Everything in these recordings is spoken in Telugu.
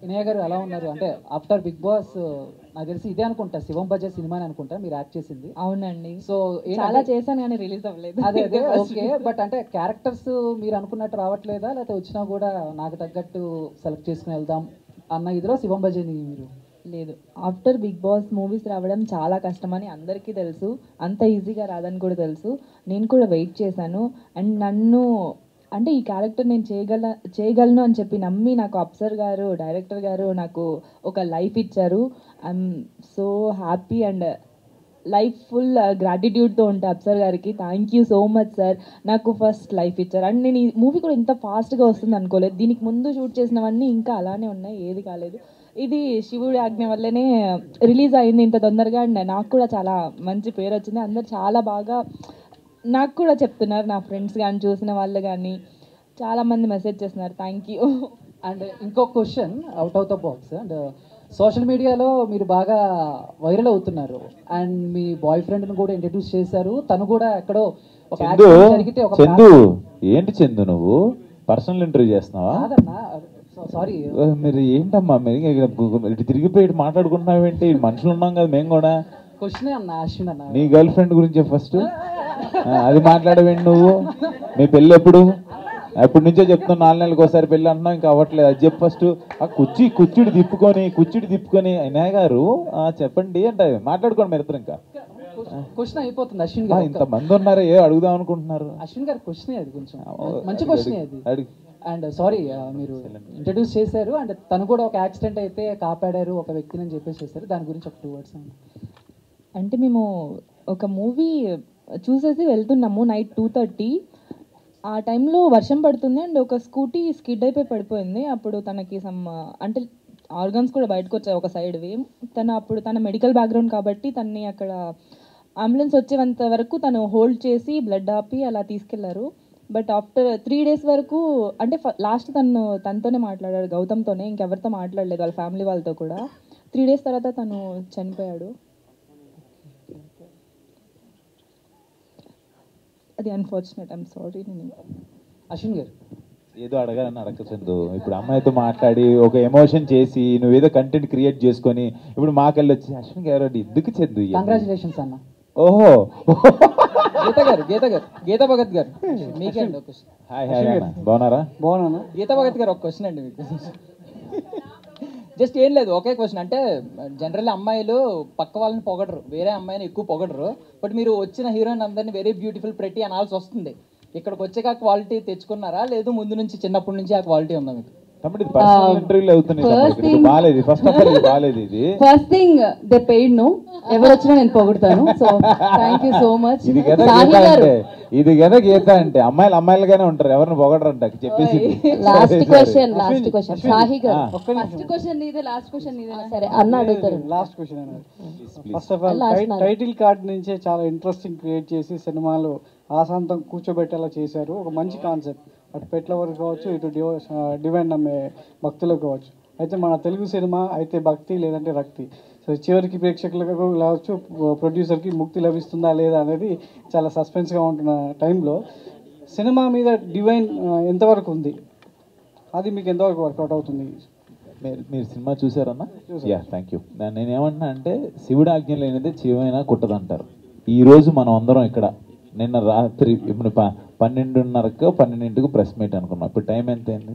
వినయ్ గారు ఎలా ఉన్నారు? అంటే ఆఫ్టర్ బిగ్ బాస్ నాకు తెలిసి ఇదే అనుకుంటా, శివం బజే సినిమా అనుకుంటా మీరు యాక్ట్ చేసింది. అవునండి. సో చాలా చేశాను కానీ రిలీజ్ అవ్వలేదు. అదే ఓకే. బట్ అంటే క్యారెక్టర్స్ మీరు అనుకున్నట్టు రావట్లేదా, లేకపోతే వచ్చినా కూడా నాకు తగ్గట్టు సెలెక్ట్ చేసుకుని వెళ్దాం అన్న ఇదిలో శివం బజేని మీరు? లేదు, ఆఫ్టర్ బిగ్ బాస్ మూవీస్ రావడం చాలా కష్టమని అందరికీ తెలుసు, అంత ఈజీగా రాదని కూడా తెలుసు. నేను కూడా వెయిట్ చేశాను. అండ్ నన్ను అంటే ఈ క్యారెక్టర్ నేను చేయగలను అని చెప్పి నమ్మి నాకు అప్సర్ గారు, డైరెక్టర్ గారు నాకు ఒక లైఫ్ ఇచ్చారు. I'm so happy and life full గ్రాటిట్యూడ్తో ఉంటా అప్సర్ గారికి. Thank you so much sir, నాకు ఫస్ట్ లైఫ్ ఇచ్చారు. అండ్ నేను ఈ మూవీ కూడా ఇంత ఫాస్ట్గా వస్తుంది అనుకోలేదు. దీనికి ముందు షూట్ చేసినవన్నీ ఇంకా అలానే ఉన్నాయి, ఏది కాలేదు. ఇది శివుడి ఆజ్ఞ వల్లనే రిలీజ్ అయింది ఇంత తొందరగా. అండ్ నాకు కూడా చాలా మంచి పేరు వచ్చింది. అందరు చాలా బాగా నాకు కూడా చెప్తున్నారు, నా ఫ్రెండ్స్ కానీ చూసిన వాళ్ళు కానీ చాలామంది మెసేజ్ చేస్తున్నారు. Thank you. అండ్ ఇంకొక question out of the box. And social మీడియాలో మీరు బాగా వైరల్ అవుతున్నారు. అండ్ మీ బాయ్ ఫ్రెండ్ని కూడా ఇంట్రడ్యూస్ చేశారు. తను కూడా ఎక్కడో ఒక యాక్సిడెంట్ జరిగితే ఒక చందు ఏంటి చందు నువ్వు పర్సనల్ ఇంటర్వ్యూ చేస్తున్నావా? కాదన్నా, సారీ. మీరు ఏంటమ్మా మీరు తిరిగిపోయి మాట్లాడుకుంటున్నావేంటి? మనుషులు ఉన్నాం కదా మేము కూడా. క్వశ్చనే అన్న, అశ్విన్ అన్న. నీ గర్ల్ ఫ్రెండ్ గురించి ఫస్ట్ అది మాట్లాడవేంటి నువ్వు? మీ పెళ్ళి ఎప్పుడు? ఎప్పటి నుంచో చెప్తున్నావు, 4 నెలలకు ఒకసారి పెళ్ళి అంటున్నావు, ఇంకా అవ్వట్లేదు. అది చెప్పు ఫస్ట్. ఆ కుర్చీడి తిప్పుకొని వినయ్ గారు చెప్పండి అంటే మాట్లాడుకోండి మీరు ఇద్దరు. ఇంకా క్వశ్చన్ అయిపోతుంది అశ్విన్ గారు. ఇంతమంది ఉన్నారు, ఏ అడుగుదాం అనుకుంటున్నారు? అశ్విన్ గారు క్వశ్చన్ అది కొంచెం మంచి క్వశ్చన్ అది. అండ్ సారీ, మీరు ఇంట్రడ్యూస్ చేశారు. అండ్ తను కూడా ఒక యాక్సిడెంట్ అయితే కాపాడారు ఒక వ్యక్తిని అని చెప్పేసి చేశారు. దాని గురించి ఒక 2 words అండి. అంటే మేము ఒక మూవీ చూసేసి వెళ్తున్నాము నైట్ 2:30. ఆ టైంలో వర్షం పడుతుంది అండ్ ఒక స్కూటీ స్కిడ్ అయిపోయి పడిపోయింది. అప్పుడు తనకి అంటే ఆర్గన్స్ కూడా బయటకు వచ్చాయి ఒక సైడ్వి. తన మెడికల్ బ్యాక్గ్రౌండ్ కాబట్టి తనని అక్కడ అంబులెన్స్ వచ్చేంత వరకు తను హోల్డ్ చేసి బ్లడ్ ఆపి అలా తీసుకెళ్లారు. బట్ ఆఫ్టర్ 3 days వరకు అంటే లాస్ట్ తనతోనే మాట్లాడాడు, గౌతమ్తోనే, ఇంకెవరితో మాట్లాడలేదు వాళ్ళ ఫ్యామిలీ వాళ్ళతో కూడా. 3 days తర్వాత తను చనిపోయాడు. అది అన్ఫార్చునేట్. I'm sorry. అశ్విన్ గారు ఏదో అడగాలని అడగ చందు. ఇప్పుడు అమ్మాయితో మాట్లాడి ఒక ఎమోషన్ చేసి నువ్వేదో కంటెంట్ క్రియేట్ చేసుకొని ఇప్పుడు మాకెళ్ళి వచ్చి అశ్విన్ గారు ఎందుకు చందు? కంగ్రాచులేషన్స్ అన్న. ఓహో, గీతా భగత్ గారు మీకే అండి ఒక క్వశ్చన్. హాయ్ హాయ్ అన్న, బాగున్నారా? బాగున్నాను. గీతా భగత్ గారు ఒక క్వశ్చన్ అండి మీకు. జస్ట్ ఏం లేదు, ఒకే క్వశ్చన్. అంటే జనరల్లీ అమ్మాయిలు పక్క వాళ్ళని పొగడరు, వేరే అమ్మాయిని ఎక్కువ పొగడరు. బట్ మీరు వచ్చిన హీరోయిన్ అందరినీ వెరీ బ్యూటిఫుల్ ప్రెటీ అనాల్సి వస్తుంది. ఇక్కడికి వచ్చాక క్వాలిటీ తెచ్చుకున్నారా, లేదు ముందు నుంచి చిన్నప్పటి నుంచి ఆ క్వాలిటీ ఉందా మీకు? First thing they paid no, ఎవరు వచ్చినా నేను పొగుడతాను. So thank you so much. ఇది కదా గీత అంటే అమ్మాయిలుగానే ఉంటారు, ఎవరిని పొగడరంట చెప్పేసి. లాస్ట్ క్వశ్చన్ సాహి గారు. ఫస్ట్ క్వశ్చన్ నీదే, లాస్ట్ క్వశ్చన్ నీదే. సరే అన్న అడుగుతారు. లాస్ట్ క్వశ్చన్ అన్నారు. First of all title card నుంచే చాలా ఇంట్రెస్టింగ్ క్రియేట్ చేసి సినిమాలో ఆశాంతం కూర్చోబెట్టేలా చేశారు. ఒక మంచి కాన్సెప్ట్. అటు పెట్ల వరకు కావచ్చు, ఇటు డివైన్ నమ్మే భక్తులకు కావచ్చు. అయితే మన తెలుగు సినిమా అయితే భక్తి లేదంటే రక్తి. సో చివరికి ప్రేక్షకులకు కావచ్చు, ప్రొడ్యూసర్కి ముక్తి లభిస్తుందా లేదా అనేది చాలా సస్పెన్స్గా ఉంటున్న టైంలో సినిమా మీద డివైన్ ఎంతవరకు ఉంది, అది మీకు ఎంతవరకు వర్కౌట్ అవుతుంది? మీరు సినిమా చూసారన్నా? Yeah, thank you. నేనేమంటున్నా అంటే శివుడు ఆజ్ఞ లేనిదే శివమైనా కుట్టదంటారు. ఈరోజు మనం అందరం ఇక్కడ నిన్న రాత్రి ఇప్పుడు 12:30 ప్రెస్ మీట్ అనుకున్నాం. ఇప్పుడు టైం ఎంత అయింది?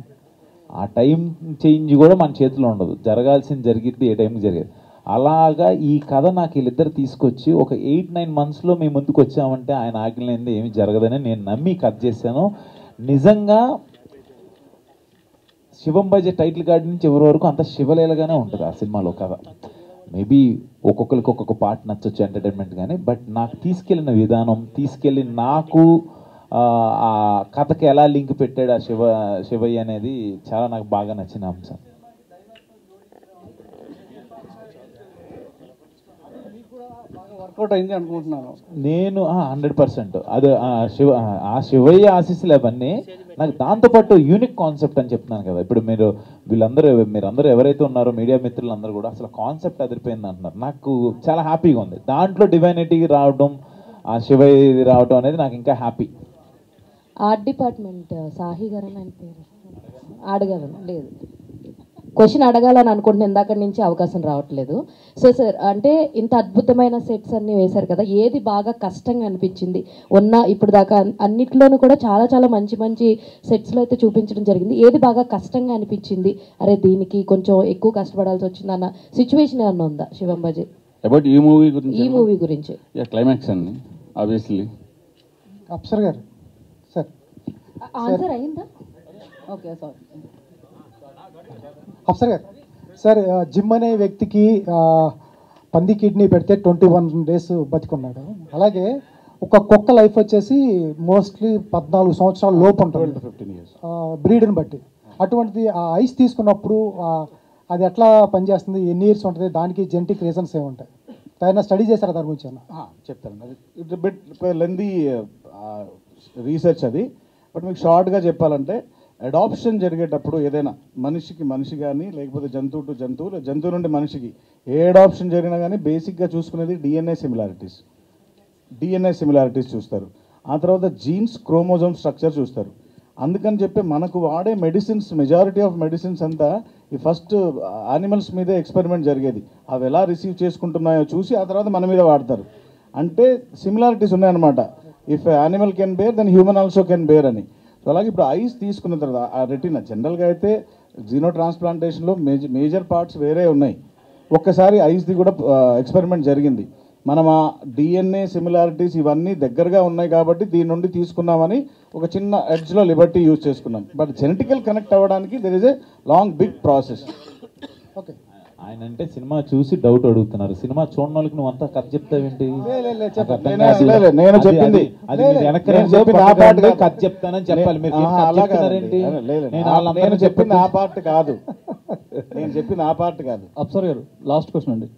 ఆ టైం చేంజ్ కూడా మన చేతిలో ఉండదు. జరగాల్సింది జరిగిద్ది, ఏ టైంకి జరిగేది. అలాగా ఈ కథ నాకు వీళ్ళిద్దరు తీసుకొచ్చి ఒక 8-9 monthsలో మీ ముందుకు వచ్చామంటే ఆయన ఆజ్ఞ లేనిదే ఏమి జరగదని నేను నమ్మి కథ చేశాను. నిజంగా శివం బజే టైటిల్ కార్డ్ నుంచి ఎవరి వరకు అంత శివలీలగానే ఉంటుంది ఆ సినిమాలో కథ. మేబీ ఒక్కొక్కరికి ఒక్కొక్క పార్ట్ నచ్చొచ్చు ఎంటర్టైన్మెంట్ కానీ, బట్ నాకు తీసుకెళ్ళిన విధానం, తీసుకెళ్ళి నాకు ఆ కథకి ఎలా లింక్ పెట్టాడు ఆ శివయ్య అనేది చాలా నాకు బాగా నచ్చిన అంశం. వర్కౌట్ అయింది అనుకుంటున్నాను నేను 100%. అది ఆ శివయ్య ఆశీస్సులు అవన్నీ నాకు. దాంతోపాటు యూనిక్ కాన్సెప్ట్ అని చెప్తున్నాను కదా. ఇప్పుడు మీరందరూ ఎవరైతే ఉన్నారో మీడియా మిత్రులందరూ కూడా అసలు కాన్సెప్ట్ అదిరిపోయింది అంటున్నారు. నాకు చాలా హ్యాపీగా ఉంది. దాంట్లో డివైనిటీకి రావడం, ఆ శివయ్య రావడం అనేది నాకు ఇంకా హ్యాపీ. ఆర్ట్ డిపార్ట్మెంట్ సాహి గారు అని ఆయన పేరు, ఆడగారు లేదు. క్వశ్చన్ అడగాలని అనుకుంటున్న ఇందాక నుంచి అవకాశం రావట్లేదు. సో సార్, అంటే ఇంత అద్భుతమైన సెట్స్ అన్ని వేశారు కదా, ఏది బాగా కష్టంగా అనిపించింది? ఇప్పుడు దాకా అన్నిట్లోనూ కూడా చాలా చాలా మంచి మంచి సెట్స్లో అయితే చూపించడం జరిగింది. ఏది బాగా కష్టంగా అనిపించింది, అరే దీనికి కొంచెం ఎక్కువ కష్టపడాల్సి వచ్చింది అన్న సిచ్యువేషన్ ఏమన్నా ఉందా శివంబాజీ? అబౌట్ ఈ మూవీ గురించి క్లైమాక్స్ అండి ఆబ్వియస్లీ. అప్సర్ గారు సార్, ఆన్సర్ అయిందా? Okay sorry. అప్సర్ గారు సార్, జిమ్ అనే వ్యక్తికి పంది కిడ్నీ పెడితే 21 days బతికున్నాడు. అలాగే ఒక కుక్క లైఫ్ వచ్చేసి మోస్ట్లీ 14 సంవత్సరాల లోపు ఉంటుంది 15 years బ్రీడ్ని బట్టి. అటువంటిది ఆ ఐస్ తీసుకున్నప్పుడు అది ఎట్లా పనిచేస్తుంది, ఎన్ని ఇయర్స్ ఉంటుంది, దానికి జెనెటిక్ రీజన్స్ ఏముంటాయి? ఏదైనా స్టడీ చేశారా దాని గురించి? చెప్తాను. అది ఇట్స్ బిట్ లెందీ రీసెర్చ్ అది. బట్ మీకు షార్ట్గా చెప్పాలంటే, అడాప్షన్ జరిగేటప్పుడు ఏదైనా మనిషికి మనిషి కానీ, లేకపోతే జంతువు టు జంతువు, జంతువు నుండి మనిషికి ఏ అడాప్షన్ జరిగినా కానీ బేసిక్గా చూసుకునేది డిఎన్ఏ సిమిలారిటీస్ చూస్తారు. ఆ తర్వాత జీన్స్, క్రోమోజోమ్ స్ట్రక్చర్ చూస్తారు. అందుకని చెప్పి మనకు వాడే మెడిసిన్స్, మెజారిటీ ఆఫ్ మెడిసిన్స్ అంతా ఈ ఫస్ట్ యానిమల్స్ మీదే ఎక్స్పెరిమెంట్ జరిగేది. అవి ఎలా రిసీవ్ చేసుకుంటున్నాయో చూసి ఆ తర్వాత మన మీద వాడతారు. అంటే సిమిలారిటీస్ ఉన్నాయన్నమాట. If animal can bear then human also can bear అని. సో అలాగే ఇప్పుడు ఐస్ తీసుకున్న తర్వాత ఆ రెటినా, జనరల్గా అయితే జీనో ట్రాన్స్ప్లాంటేషన్లో మేజర్ పార్ట్స్ వేరే ఉన్నాయి. ఒక్కసారి ఐస్ది కూడా ఎక్స్పెరిమెంట్ జరిగింది. మనం ఆ డిఎన్ఏ సిమిలారిటీస్ ఇవన్నీ దగ్గరగా ఉన్నాయి కాబట్టి దీని నుండి తీసుకున్నామని ఒక చిన్న ఎడ్జ్లో లిబర్టీ యూజ్ చేసుకున్నాం. బట్ జెనెటికల్ కనెక్ట్ అవ్వడానికి there is a long big process. Okay, ఆయన అంటే సినిమా చూసి డౌట్ అడుగుతున్నారు. సినిమా చూడని వాళ్ళకి నువ్వు అంతా కథ చెప్తావేంటి? నేను చెప్పింది కథ చెప్తానని చెప్పాలి. మీరు నేను చెప్పింది ఆ పార్ట్ కాదు. అప్సర్ గారు లాస్ట్ క్వశ్చన్ అండి.